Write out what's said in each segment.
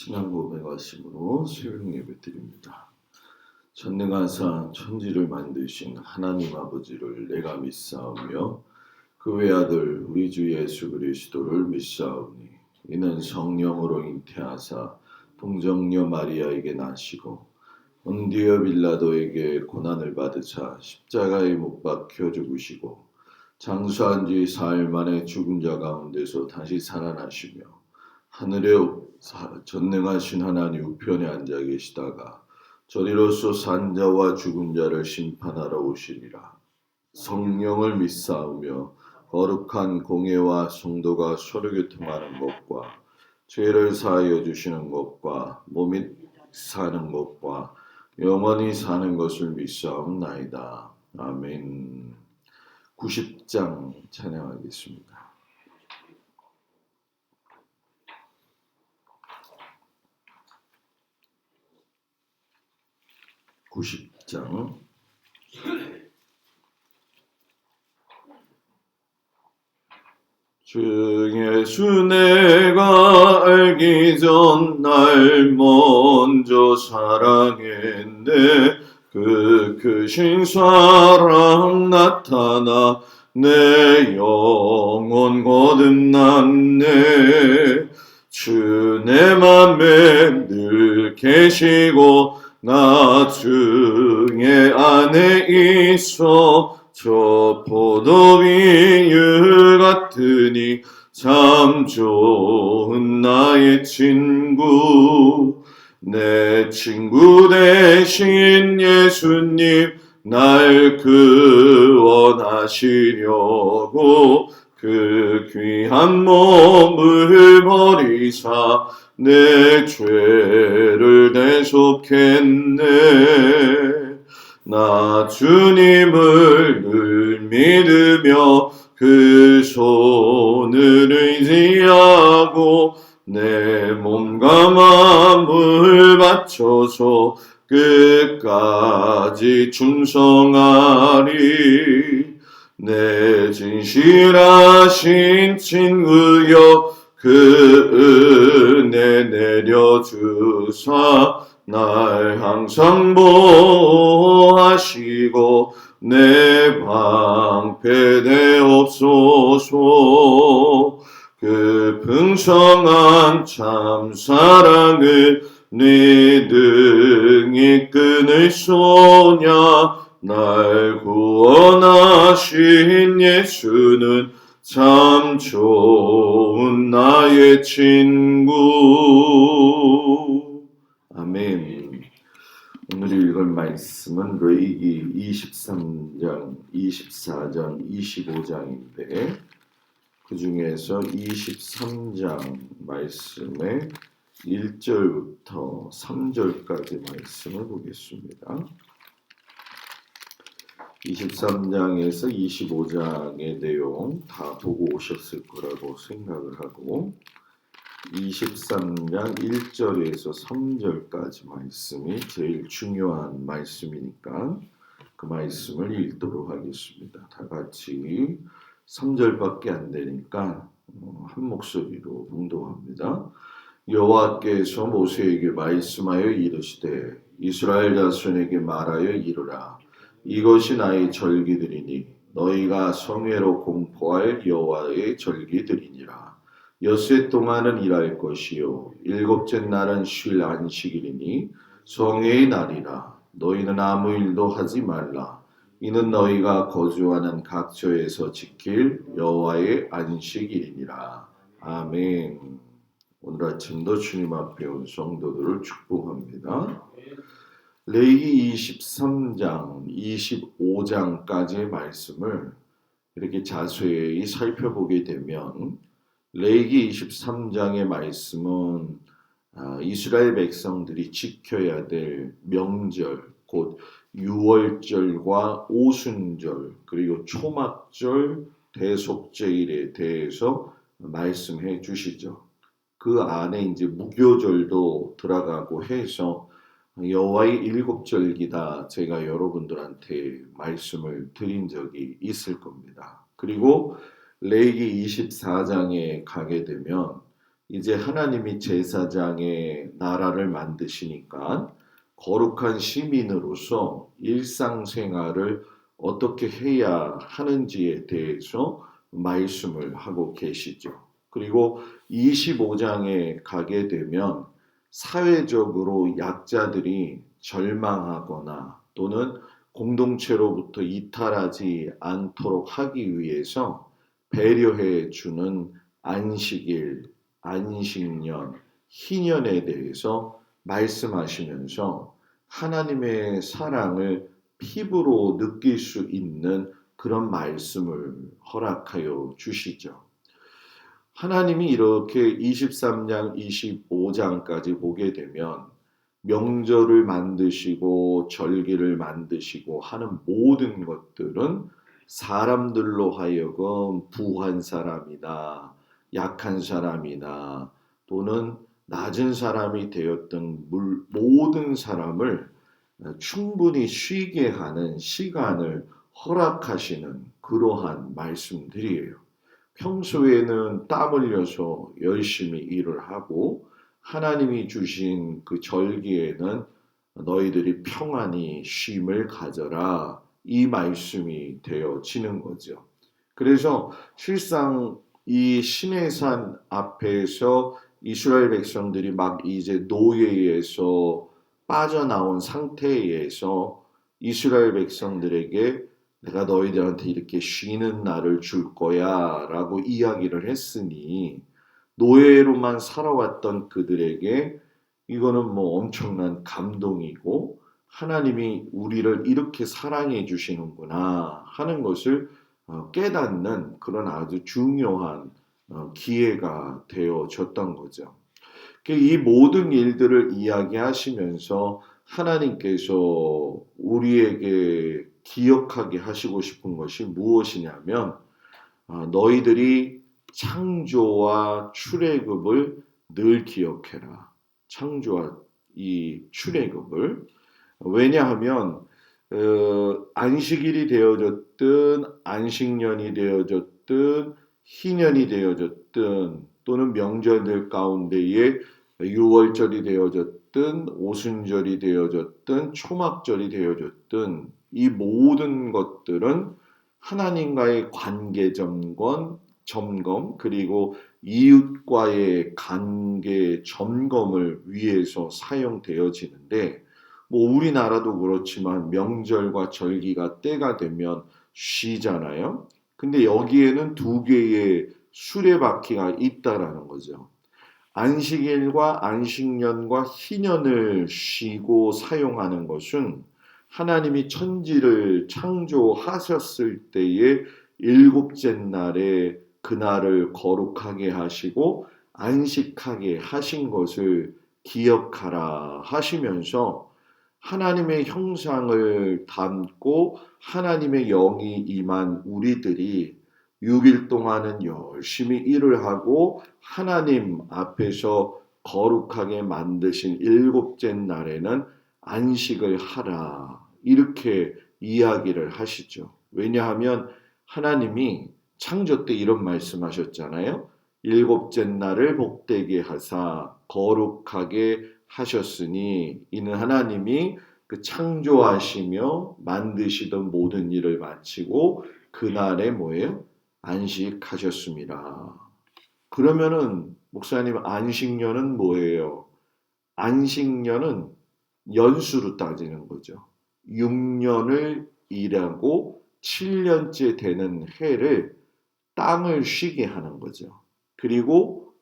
신앙 고백하심으로 새벽 예배 드립니다. 전능하사 천지를 만드신 하나님 아버지를 내가 믿사오며 그 외아들 우리 주 예수 그리스도를 믿사오니 이는 성령으로 잉태하사 동정녀 마리아에게 나시고 본디오 빌라도에게 고난을 받으사 십자가에 못 박혀 죽으시고 장수한 지 사흘 만에 죽은 자 가운데서 다시 살아나시며 하늘에 전능하신 하나님 우편에 앉아 계시다가 저리로서 산 자와 죽은 자를 심판하러 오시리라. 성령을 믿사오며 거룩한 공예와 성도가 서로 교통하는 것과 죄를 사하여 주시는 것과 몸이 사는 것과 영원히 사는 것을 믿사옵나이다. 아멘. 90장 찬양하겠습니다. 90장 주 예수 내가 알기 전 날 먼저 사랑했네. 그 크신 사랑 나타나 내 영혼 거듭났네. 주 내 맘에 늘 계시고 나 중에 안에 있어 저 포도비유 같으니 참 좋은 나의 친구. 내 친구 되신 예수님 날 구원하시려고 그 귀한 몸을 버리사 내 죄를 대속했네. 나 주님을 늘 믿으며 그 손을 의지하고 내 몸과 마음을 바쳐서 끝까지 충성하리. 내 진실하신 친구여 그 은혜 내려주사 날 항상 보호하시고 내 방패 되옵소서. 그 풍성한 참사랑을 네 등에 끊을 소냐. 날 구원하신 예수는 참 좋은 나의 친구. 아멘. 오늘 읽을 말씀은 레위기 23장, 24장, 25장인데 그 중에서 23장 말씀의 1절부터 3절까지 말씀을 보겠습니다. 23장에서 25장의 내용 다 보고 오셨을 거라고 생각을 하고 23장 1절에서 3절까지 말씀이 제일 중요한 말씀이니까 그 말씀을 읽도록 하겠습니다. 다 같이 3절밖에 안 되니까 한 목소리로 봉독합니다. 여호와께서 모세에게 말씀하여 이르시되 이스라엘 자손에게 말하여 이르라. 이것이 나의 절기들이니 너희가 성회로 공포할 여호와의 절기들이니라. 엿새 동안은 일할 것이요 일곱째 날은 쉴 안식일이니 성회의 날이라. 너희는 아무 일도 하지 말라. 이는 너희가 거주하는 각처에서 지킬 여호와의 안식일이니라. 아멘. 오늘 아침도 주님 앞에 온 성도들을 축복합니다. 레위기 23장, 25장까지의 말씀을 이렇게 자세히 살펴보게 되면 레위기 23장의 말씀은 이스라엘 백성들이 지켜야 될 명절, 곧 유월절과 오순절, 그리고 초막절, 대속제일에 대해서 말씀해 주시죠. 그 안에 이제 무교절도 들어가고 해서 여호와의 일곱절기다 제가 여러분들한테 말씀을 드린 적이 있을 겁니다. 그리고 레위기 24장에 가게 되면 이제 하나님이 제사장의 나라를 만드시니까 거룩한 시민으로서 일상생활을 어떻게 해야 하는지에 대해서 말씀을 하고 계시죠. 그리고 25장에 가게 되면 사회적으로 약자들이 절망하거나 또는 공동체로부터 이탈하지 않도록 하기 위해서 배려해 주는 안식일, 안식년, 희년에 대해서 말씀하시면서 하나님의 사랑을 피부로 느낄 수 있는 그런 말씀을 허락하여 주시죠. 하나님이 이렇게 23장, 25장까지 보게 되면 명절을 만드시고 절기를 만드시고 하는 모든 것들은 사람들로 하여금 부한 사람이나 약한 사람이나 또는 낮은 사람이 되었던 모든 사람을 충분히 쉬게 하는 시간을 허락하시는 그러한 말씀들이에요. 평소에는 땀 흘려서 열심히 일을 하고 하나님이 주신 그 절기에는 너희들이 평안히 쉼을 가져라, 이 말씀이 되어지는 거죠. 그래서 실상 이 시내산 앞에서 이스라엘 백성들이 막 이제 노예에서 빠져나온 상태에서 이스라엘 백성들에게 내가 너희들한테 이렇게 쉬는 날을 줄 거야 라고 이야기를 했으니 노예로만 살아왔던 그들에게 이거는 뭐 엄청난 감동이고 하나님이 우리를 이렇게 사랑해 주시는구나 하는 것을 깨닫는 그런 아주 중요한 기회가 되어졌던 거죠. 이 모든 일들을 이야기하시면서 하나님께서 우리에게 기억하게 하시고 싶은 것이 무엇이냐면 너희들이 창조와 출애굽을 늘 기억해라. 창조와 이 출애굽을. 왜냐하면 안식일이 되어졌든 안식년이 되어졌든 희년이 되어졌든 또는 명절들 가운데에 유월절이 되어졌든 오순절이 되어졌든 초막절이 되어졌든 이 모든 것들은 하나님과의 관계 점검 그리고 이웃과의 관계 점검을 위해서 사용되어지는데 뭐 우리나라도 그렇지만 명절과 절기가 때가 되면 쉬잖아요. 근데 여기에는 두 개의 수레바퀴가 있다라는 거죠. 안식일과 안식년과 희년을 쉬고 사용하는 것은 하나님이 천지를 창조하셨을 때의 일곱째 날에 그날을 거룩하게 하시고 안식하게 하신 것을 기억하라 하시면서 하나님의 형상을 담고 하나님의 영이 임한 우리들이 6일 동안은 열심히 일을 하고 하나님 앞에서 거룩하게 만드신 일곱째 날에는 안식을 하라. 이렇게 이야기를 하시죠. 왜냐하면 하나님이 창조 때 이런 말씀하셨잖아요. 일곱째 날을 복되게 하사 거룩하게 하셨으니 이는 하나님이 그 창조하시며 만드시던 모든 일을 마치고 그날에 뭐예요? 안식하셨습니다. 그러면은 목사님 안식년은 뭐예요? 안식년은 연수로 따지는 거죠. 6년을 일하고 7년째 되는 해를 땅을 쉬게 하는 거죠. 그리고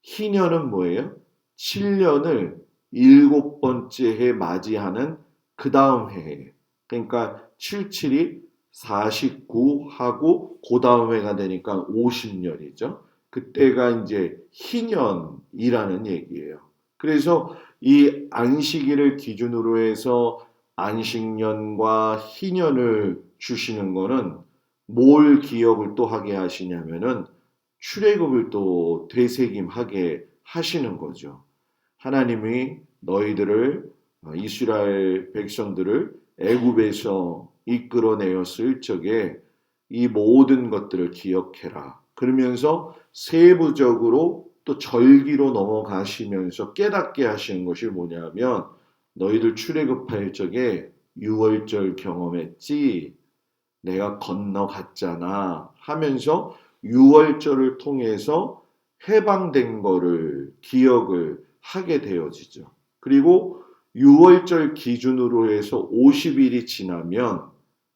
희년은 뭐예요? 7년을 일곱 번째 해 맞이하는 그 다음 해에 그러니까 77이 49 하고 그 다음 해가 되니까 50년이죠. 그때가 이제 희년이라는 얘기예요. 그래서 이 안식일을 기준으로 해서 안식년과 희년을 주시는 거는 뭘 기억을 또 하게 하시냐면은 출애굽을 또 되새김하게 하시는 거죠. 하나님이 너희들을 이스라엘 백성들을 애굽에서 이끌어내었을 적에 이 모든 것들을 기억해라. 그러면서 세부적으로 또 절기로 넘어가시면서 깨닫게 하시는 것이 뭐냐면 너희들 출애굽할 적에 유월절 경험했지? 내가 건너갔잖아 하면서 유월절을 통해서 해방된 거를 기억을 하게 되어지죠. 그리고 유월절 기준으로 해서 50일이 지나면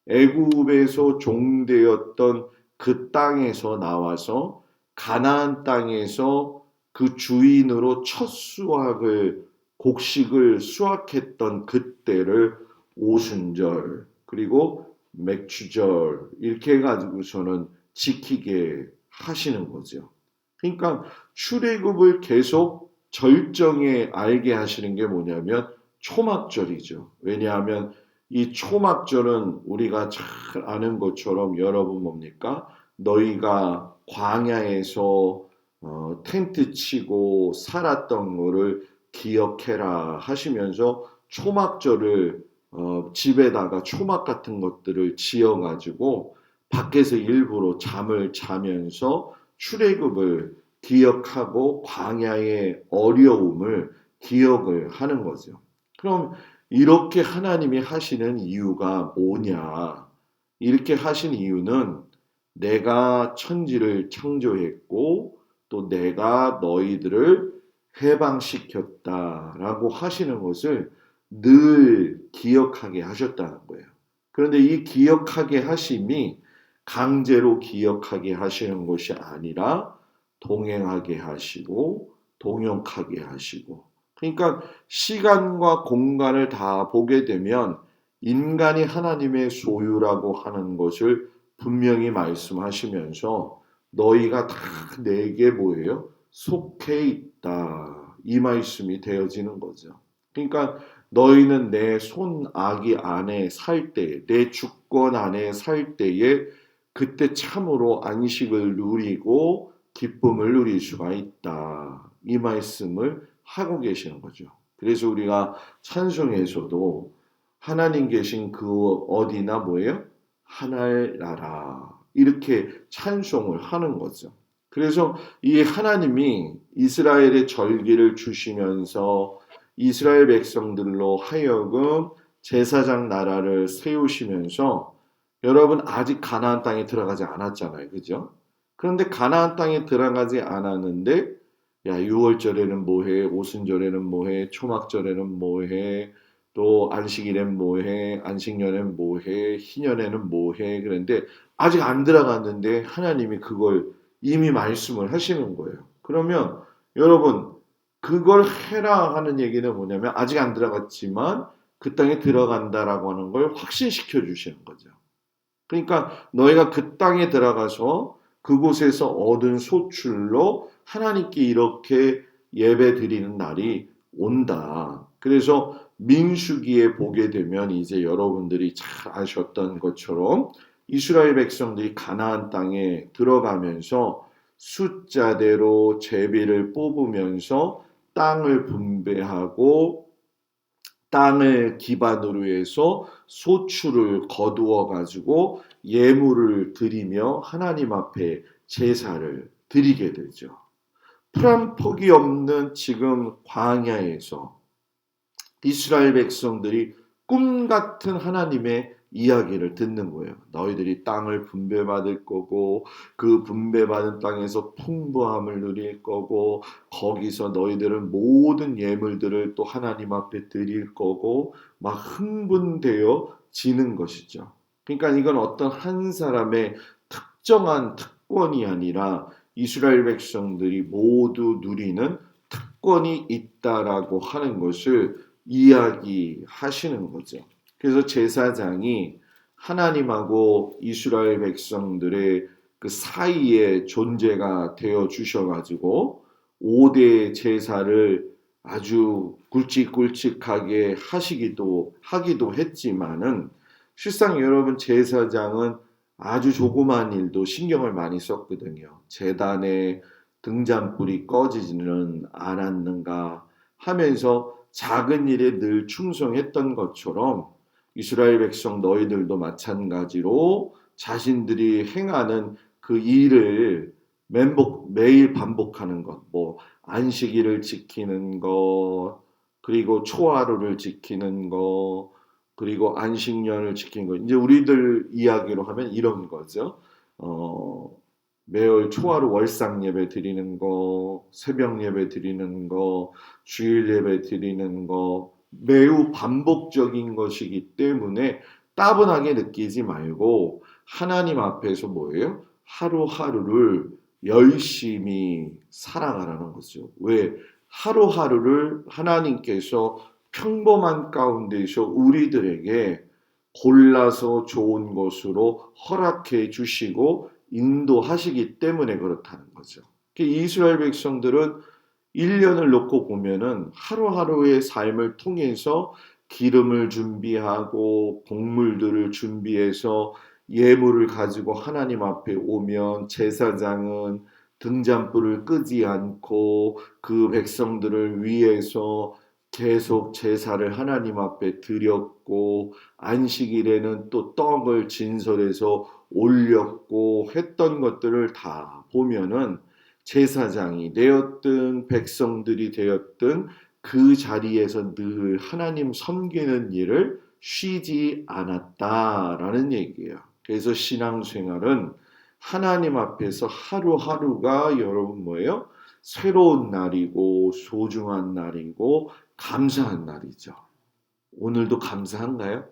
애굽에서 종되었던 그 땅에서 나와서 가나안 땅에서 그 주인으로 첫 수확을 곡식을 수확했던 그때를 오순절 그리고 맥주절 이렇게 해가지고서는 지키게 하시는 거죠. 그러니까 출애굽을 계속 절정에 알게 하시는 게 뭐냐면 초막절이죠. 왜냐하면 이 초막절은 우리가 잘 아는 것처럼 여러분 뭡니까? 너희가 광야에서 텐트 치고 살았던 거를 기억해라 하시면서 초막절을 집에다가 초막 같은 것들을 지어가지고 밖에서 일부러 잠을 자면서 출애굽을 기억하고 광야의 어려움을 기억을 하는 거죠. 그럼 이렇게 하나님이 하시는 이유가 뭐냐? 이렇게 하신 이유는 내가 천지를 창조했고 또 내가 너희들을 해방시켰다라고 하시는 것을 늘 기억하게 하셨다는 거예요. 그런데 이 기억하게 하심이 강제로 기억하게 하시는 것이 아니라 동행하게 하시고 동역하게 하시고 그러니까 시간과 공간을 다 보게 되면 인간이 하나님의 소유라고 하는 것을 분명히 말씀하시면서 너희가 다 내게 뭐예요? 속해 있다. 이 말씀이 되어지는 거죠. 그러니까 너희는 내 손아귀 안에 살 때, 내 주권 안에 살 때에 그때 참으로 안식을 누리고 기쁨을 누릴 수가 있다. 이 말씀을 하고 계시는 거죠. 그래서 우리가 찬송에서도 하나님 계신 그 어디나 뭐예요? 하늘나라 이렇게 찬송을 하는 거죠. 그래서 이 하나님이 이스라엘의 절기를 주시면서 이스라엘 백성들로 하여금 제사장 나라를 세우시면서 여러분 아직 가나안 땅에 들어가지 않았잖아요. 그죠? 그런데 가나안 땅에 들어가지 않았는데 야 유월절에는 뭐해? 오순절에는 뭐해? 초막절에는 뭐해? 또 안식일엔 뭐해? 안식년엔 뭐해? 희년에는 뭐해? 그런데 아직 안 들어갔는데 하나님이 그걸 이미 말씀을 하시는 거예요. 그러면 여러분 그걸 해라 하는 얘기는 뭐냐면 아직 안 들어갔지만 그 땅에 들어간다라고 하는 걸 확신시켜 주시는 거죠. 그러니까 너희가 그 땅에 들어가서 그곳에서 얻은 소출로 하나님께 이렇게 예배 드리는 날이 온다. 그래서 민수기에 보게 되면 이제 여러분들이 잘 아셨던 것처럼 이스라엘 백성들이 가나안 땅에 들어가면서 숫자대로 제비를 뽑으면서 땅을 분배하고 땅을 기반으로 해서 소출을 거두어 가지고 예물을 드리며 하나님 앞에 제사를 드리게 되죠. 풀한 폭이 없는 지금 광야에서 이스라엘 백성들이 꿈 같은 하나님의 이야기를 듣는 거예요. 너희들이 땅을 분배받을 거고 그 분배받은 땅에서 풍부함을 누릴 거고 거기서 너희들은 모든 예물들을 또 하나님 앞에 드릴 거고 막 흥분되어 지는 것이죠. 그러니까 이건 어떤 한 사람의 특정한 특권이 아니라 이스라엘 백성들이 모두 누리는 특권이 있다라고 하는 것을 이야기하시는 거죠. 그래서 제사장이 하나님하고 이스라엘 백성들의 그 사이에 존재가 되어 주셔가지고 5대 제사를 아주 굵직굵직하게 하기도 했지만은 실상 여러분 제사장은 아주 조그마한 일도 신경을 많이 썼거든요. 제단에 등잔불이 꺼지지는 않았는가 하면서 작은 일에 늘 충성했던 것처럼 이스라엘 백성 너희들도 마찬가지로 자신들이 행하는 그 일을 매일 반복하는 것, 뭐 안식일을 지키는 것, 그리고 초하루를 지키는 것, 그리고 안식년을 지키는 것. 이제 우리들 이야기로 하면 이런 거죠. 어, 매월 초하루 월상 예배 드리는 거, 새벽 예배 드리는 거, 주일 예배 드리는 거, 매우 반복적인 것이기 때문에 따분하게 느끼지 말고 하나님 앞에서 뭐예요? 하루하루를 열심히 살아가라는 거죠. 왜? 하루하루를 하나님께서 평범한 가운데서 우리들에게 골라서 좋은 것으로 허락해 주시고 인도하시기 때문에 그렇다는 거죠. 이스라엘 백성들은 1년을 놓고 보면은 하루하루의 삶을 통해서 기름을 준비하고 곡물들을 준비해서 예물을 가지고 하나님 앞에 오면 제사장은 등잔불을 끄지 않고 그 백성들을 위해서 계속 제사를 하나님 앞에 드렸고 안식일에는 또 떡을 진설해서 올렸고 했던 것들을 다 보면은 제사장이 되었든 백성들이 되었든 그 자리에서 늘 하나님 섬기는 일을 쉬지 않았다라는 얘기예요. 그래서 신앙생활은 하나님 앞에서 하루하루가 여러분 뭐예요? 새로운 날이고 소중한 날이고 감사한 날이죠. 오늘도 감사한가요?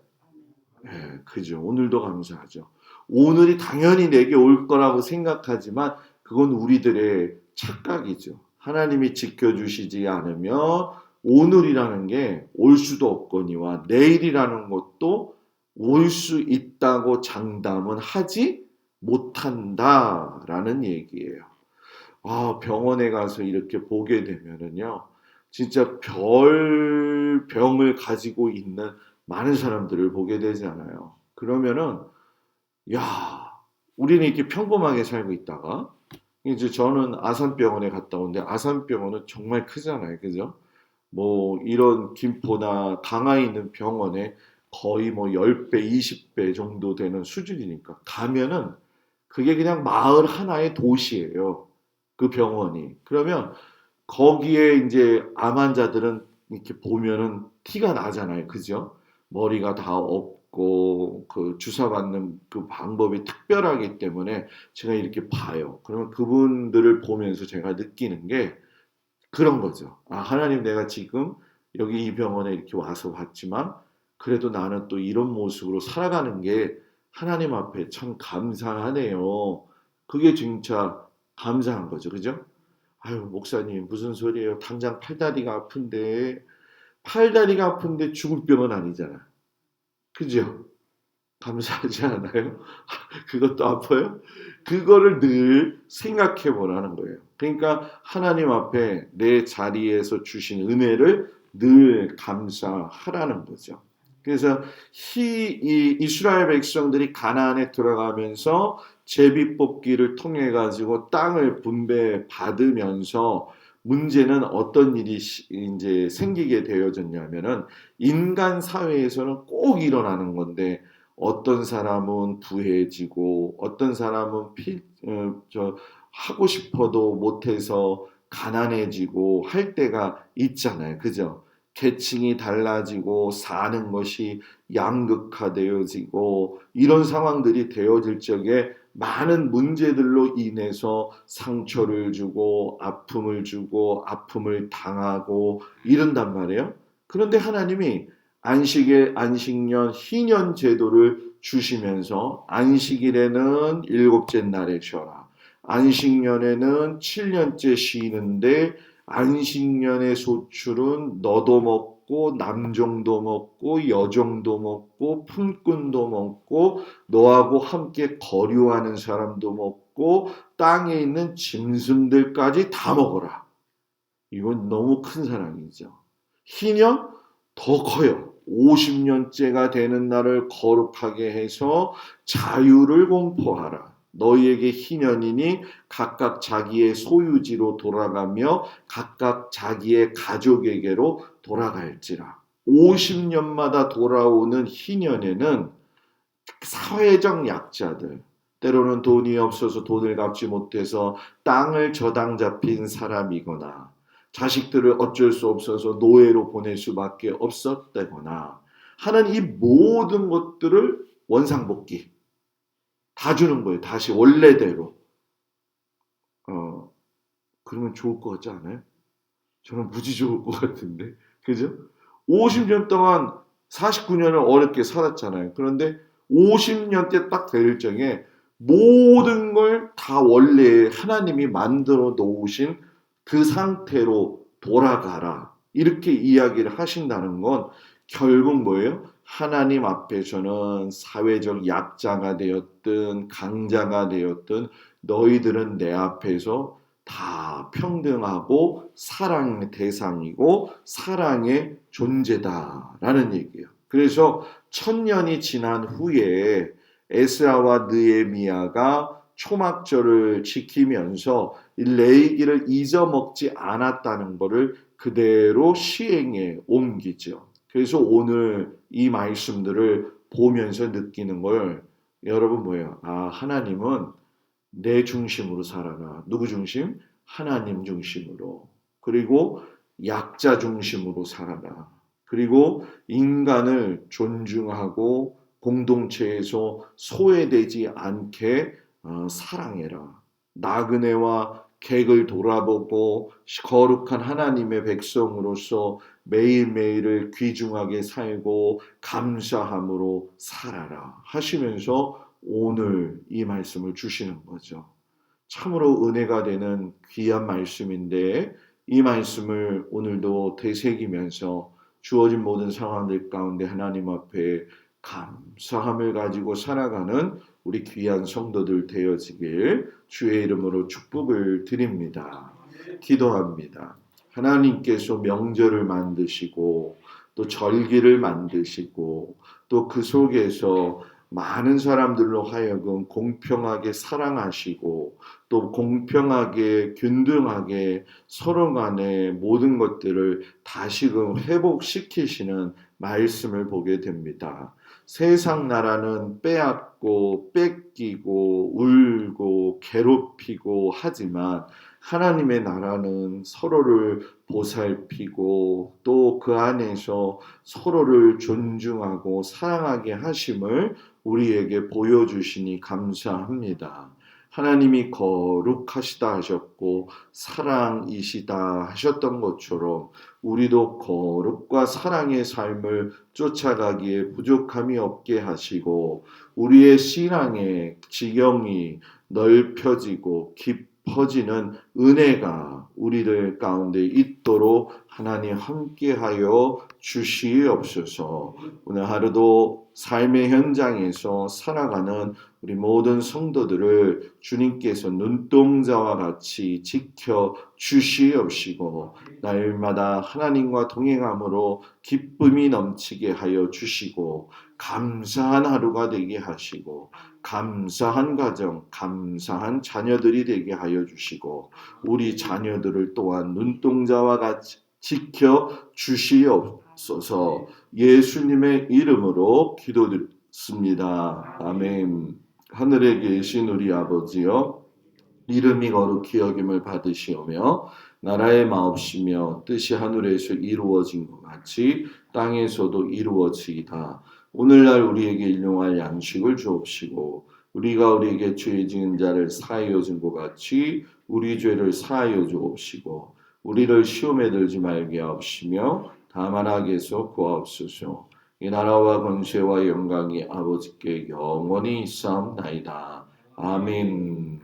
예, 그죠. 오늘도 감사하죠. 오늘이 당연히 내게 올 거라고 생각하지만 그건 우리들의 착각이죠. 하나님이 지켜주시지 않으면 오늘이라는 게 올 수도 없거니와 내일이라는 것도 올 수 있다고 장담은 하지 못한다라는 얘기예요. 아, 병원에 가서 이렇게 보게 되면은요, 진짜 별병을 가지고 있는 많은 사람들을 보게 되잖아요. 그러면은, 야, 우리는 이렇게 평범하게 살고 있다가, 이제 저는 아산병원에 갔다 오는데, 아산병원은 정말 크잖아요. 그죠? 뭐, 이런 김포나 강화에 있는 병원에 거의 뭐 10배, 20배 정도 되는 수준이니까, 가면은 그게 그냥 마을 하나의 도시예요. 그 병원이. 그러면 거기에 이제 암 환자들은 이렇게 보면은 티가 나잖아요. 그죠? 머리가 다 없고 그 주사 받는 그 방법이 특별하기 때문에 제가 이렇게 봐요. 그러면 그분들을 보면서 제가 느끼는 게 그런 거죠. 아, 하나님 내가 지금 여기 이 병원에 이렇게 와서 봤지만 그래도 나는 또 이런 모습으로 살아가는 게 하나님 앞에 참 감사하네요. 그게 진짜 감사한 거죠. 그죠? 아유, 목사님, 무슨 소리예요? 당장 팔다리가 아픈데 죽을 병은 아니잖아. 그죠? 감사하지 않아요? 그것도 아파요? 그거를 늘 생각해 보라는 거예요. 그러니까 하나님 앞에 내 자리에서 주신 은혜를 늘 감사하라는 거죠. 그래서 이 이스라엘 백성들이 가나안에 들어가면서 제비 뽑기를 통해 가지고 땅을 분배 받으면서 문제는 어떤 일이 이제 생기게 되어졌냐면은 인간 사회에서는 꼭 일어나는 건데 어떤 사람은 부해지고 어떤 사람은 하고 싶어도 못해서 가난해지고 할 때가 있잖아요. 그죠? 계층이 달라지고 사는 것이 양극화되어지고 이런 상황들이 되어질 적에 많은 문제들로 인해서 상처를 주고 아픔을 당하고 이런단 말이에요. 그런데 하나님이 안식년 희년 제도를 주시면서 안식일에는 일곱째 날에 쉬어라. 안식년에는 7년째 쉬는데 안식년의 소출은 너도 먹고 남종도 먹고 여종도 먹고 품꾼도 먹고 너하고 함께 거류하는 사람도 먹고 땅에 있는 짐승들까지 다 먹어라. 이건 너무 큰 사랑이죠. 희년 더 커요. 50년째가 되는 날을 거룩하게 해서 자유를 공포하라. 너희에게 희년이니 각각 자기의 소유지로 돌아가며 각각 자기의 가족에게로 돌아갈지라. 50년마다 돌아오는 희년에는 사회적 약자들, 때로는 돈이 없어서 돈을 갚지 못해서 땅을 저당 잡힌 사람이거나 자식들을 어쩔 수 없어서 노예로 보낼 수밖에 없었다거나 하는 이 모든 것들을 원상복귀 다 주는 거예요. 다시 원래대로. 그러면 좋을 것 같지 않아요? 저는 무지 좋을 것 같은데. 그죠? 50년 동안 49년을 어렵게 살았잖아요. 그런데 50년대 딱 될 적에 모든 걸 다 원래 하나님이 만들어 놓으신 그 상태로 돌아가라. 이렇게 이야기를 하신다는 건 결국 뭐예요? 하나님 앞에서는 사회적 약자가 되었든 강자가 되었든 너희들은 내 앞에서 다 평등하고 사랑의 대상이고 사랑의 존재다라는 얘기예요. 그래서 1000년이 지난 후에 에스라와 느헤미야가 초막절을 지키면서 레위기를 잊어먹지 않았다는 것을 그대로 시행에 옮기죠. 그래서 오늘 이 말씀들을 보면서 느끼는 걸 여러분 뭐예요? 아, 하나님은 내 중심으로 살아라. 누구 중심? 하나님 중심으로. 그리고 약자 중심으로 살아라. 그리고 인간을 존중하고 공동체에서 소외되지 않게 사랑해라. 나그네와 객을 돌아보고 거룩한 하나님의 백성으로서 매일매일을 귀중하게 살고 감사함으로 살아라 하시면서 오늘 이 말씀을 주시는 거죠. 참으로 은혜가 되는 귀한 말씀인데 이 말씀을 오늘도 되새기면서 주어진 모든 상황들 가운데 하나님 앞에 감사함을 가지고 살아가는 우리 귀한 성도들 되어지길 주의 이름으로 축복을 드립니다. 기도합니다. 하나님께서 명절을 만드시고 또 절기를 만드시고 또 그 속에서 많은 사람들로 하여금 공평하게 사랑하시고 또 공평하게 균등하게 서로 간의 모든 것들을 다시금 회복시키시는 말씀을 보게 됩니다. 세상 나라는 빼앗고 뺏기고 울고 괴롭히고 하지만 하나님의 나라는 서로를 보살피고 또 그 안에서 서로를 존중하고 사랑하게 하심을 우리에게 보여주시니 감사합니다. 하나님이 거룩하시다 하셨고 사랑이시다 하셨던 것처럼 우리도 거룩과 사랑의 삶을 쫓아가기에 부족함이 없게 하시고 우리의 신앙의 지경이 넓혀지고 깊어지는 은혜가 우리들 가운데 있도록 하나님 함께하여 주시옵소서. 오늘 하루도 삶의 현장에서 살아가는 우리 모든 성도들을 주님께서 눈동자와 같이 지켜 주시옵시고 날마다 하나님과 동행함으로 기쁨이 넘치게 하여 주시고 감사한 하루가 되게 하시고 감사한 가정, 감사한 자녀들이 되게 하여 주시고 우리 자녀들을 또한 눈동자와 같이 지켜 주시옵소서. 예수님의 이름으로 기도드립니다. 아멘. 하늘에 계신 우리 아버지여, 이름이 거룩히 여김을 받으시오며 나라의 마옵시며 뜻이 하늘에서 이루어진 것 같이 땅에서도 이루어지이다. 오늘날 우리에게 일용할 양식을 주옵시고 우리가 우리에게 죄 지은 자를 사하여 준 것 같이 우리 죄를 사하여 주옵시고 우리를 시험에 들지 말게 하옵시며 다만 악에서 구하옵소서. 이 나라와 권세와 영광이 아버지께 영원히 있사옵나이다. 아멘.